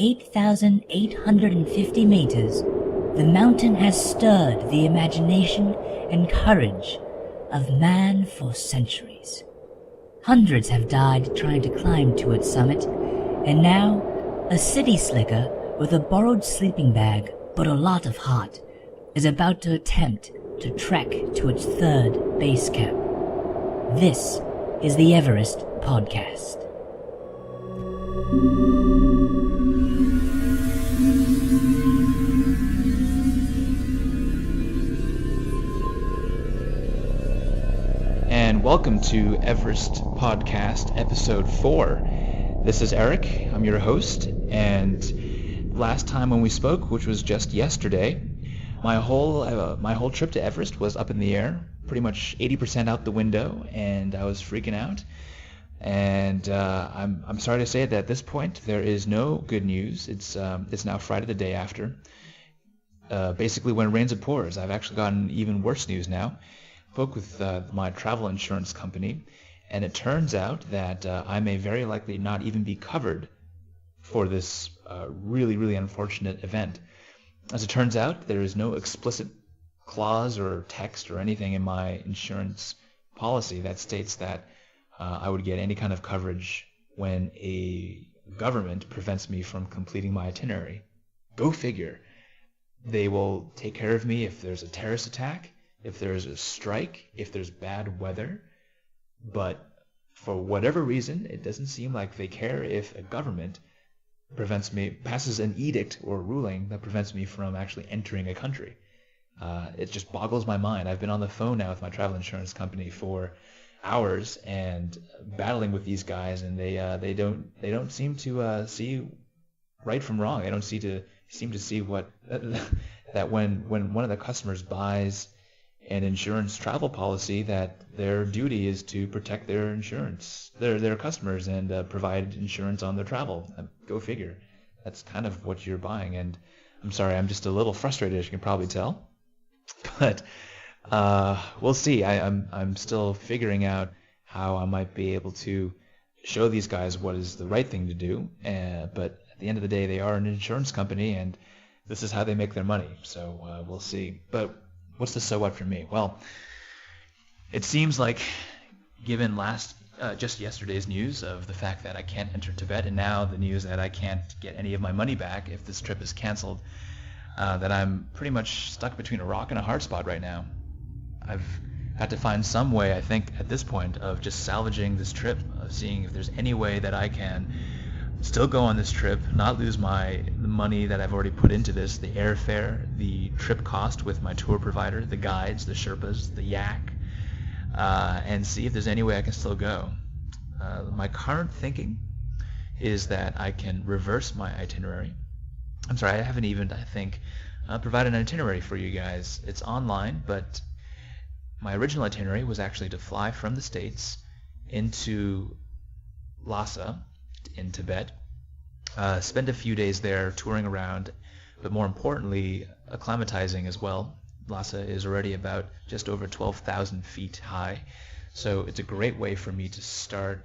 8,850 meters, the mountain has stirred the imagination and courage of man for centuries. Hundreds have died trying to climb to its summit, and now a city slicker with a borrowed sleeping bag but a lot of heart is about to attempt to trek to its third base camp. This is the Everest Podcast. And welcome to Everest Podcast Episode 4. This is Erick, I'm your host, and last time when we spoke, which was just yesterday, my whole trip to Everest was up in the air, pretty much 80% out the window, and I was freaking out. And I'm sorry to say that at this point there is no good news. It's now Friday the day after. Basically, when it rains it pours. I've actually gotten even worse news now. Spoke with my travel insurance company, and it turns out that I may very likely not even be covered for this really unfortunate event. As it turns out, there is no explicit clause or text or anything in my insurance policy that states that I would get any kind of coverage when a government prevents me from completing my itinerary. Go figure. They will take care of me if there's a terrorist attack, if there's a strike, if there's bad weather, but for whatever reason, it doesn't seem like they care if a government passes an edict or ruling that prevents me from actually entering a country. It just boggles my mind. I've been on the phone now with my travel insurance company for hours and battling with these guys, and they don't seem to see right from wrong. They don't seem to see what that when one of the customers buys an insurance travel policy, that their duty is to protect their customers and provide insurance on their travel. Go figure. That's kind of what you're buying. And I'm sorry, I'm just a little frustrated, as you can probably tell. But we'll see. I'm still figuring out how I might be able to show these guys what is the right thing to do. But at the end of the day, they are an insurance company, and this is how they make their money. So we'll see. But what's the so what for me? Well, it seems like, given just yesterday's news of the fact that I can't enter Tibet, and now the news that I can't get any of my money back if this trip is canceled, that I'm pretty much stuck between a rock and a hard spot right now. I've had to find some way, I think, at this point, of just salvaging this trip, of seeing if there's any way that I can still go on this trip, not lose the money that I've already put into this, the airfare, the trip cost with my tour provider, the guides, the Sherpas, the yak, and see if there's any way I can still go. My current thinking is that I can reverse my itinerary. I'm sorry, I haven't even, I think, provided an itinerary for you guys. It's online, but my original itinerary was actually to fly from the States into Lhasa in Tibet, spend a few days there touring around, but more importantly, acclimatizing as well. Lhasa is already about just over 12,000 feet high, so it's a great way for me to start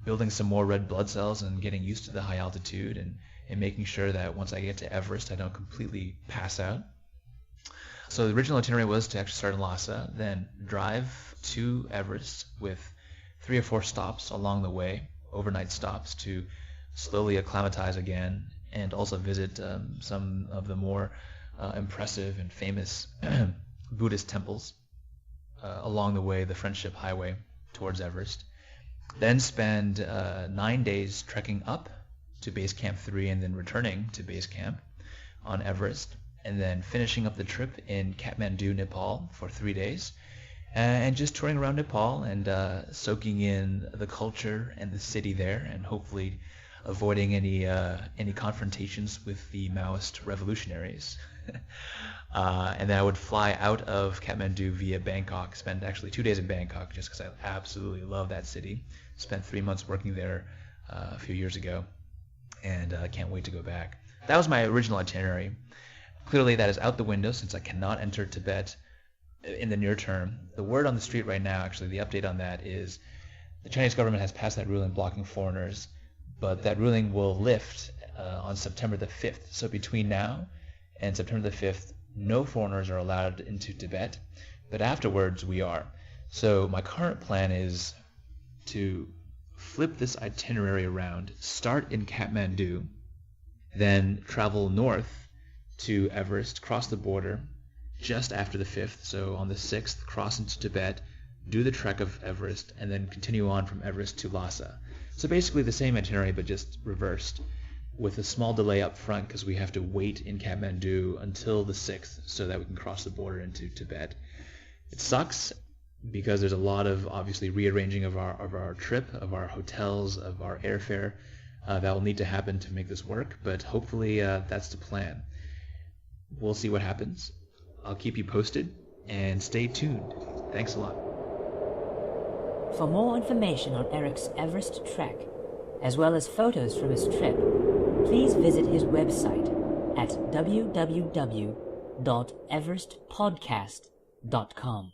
building some more red blood cells and getting used to the high altitude and making sure that once I get to Everest, I don't completely pass out. So the original itinerary was to actually start in Lhasa, then drive to Everest with 3 or 4 stops along the way, overnight stops, to slowly acclimatize again, and also visit some of the more impressive and famous Buddhist temples along the way, the Friendship Highway towards Everest. Then spend 9 days trekking up to Base Camp 3 and then returning to Base Camp on Everest, and then finishing up the trip in Kathmandu, Nepal for 3 days, and just touring around Nepal and soaking in the culture and the city there, and hopefully avoiding any confrontations with the Maoist revolutionaries. And then I would fly out of Kathmandu via Bangkok, spend actually 2 days in Bangkok just because I absolutely love that city. Spent 3 months working there a few years ago, and I can't wait to go back. That was my original itinerary. Clearly that is out the window since I cannot enter Tibet in the near term. The word on the street right now, actually, the update on that is the Chinese government has passed that ruling blocking foreigners, but that ruling will lift on September the 5th. So between now and September the 5th, no foreigners are allowed into Tibet, but afterwards we are. So my current plan is to flip this itinerary around, start in Kathmandu, then travel north to Everest, cross the border just after the 5th, so on the 6th, cross into Tibet, do the trek of Everest, and then continue on from Everest to Lhasa. So basically the same itinerary, but just reversed, with a small delay up front because we have to wait in Kathmandu until the 6th so that we can cross the border into Tibet. It sucks because there's a lot of obviously rearranging of our trip, of our hotels, of our airfare that will need to happen to make this work, but hopefully that's the plan. We'll see what happens. I'll keep you posted, and stay tuned. Thanks a lot. For more information on Erick's Everest trek, as well as photos from his trip, please visit his website at www.everestpodcast.com.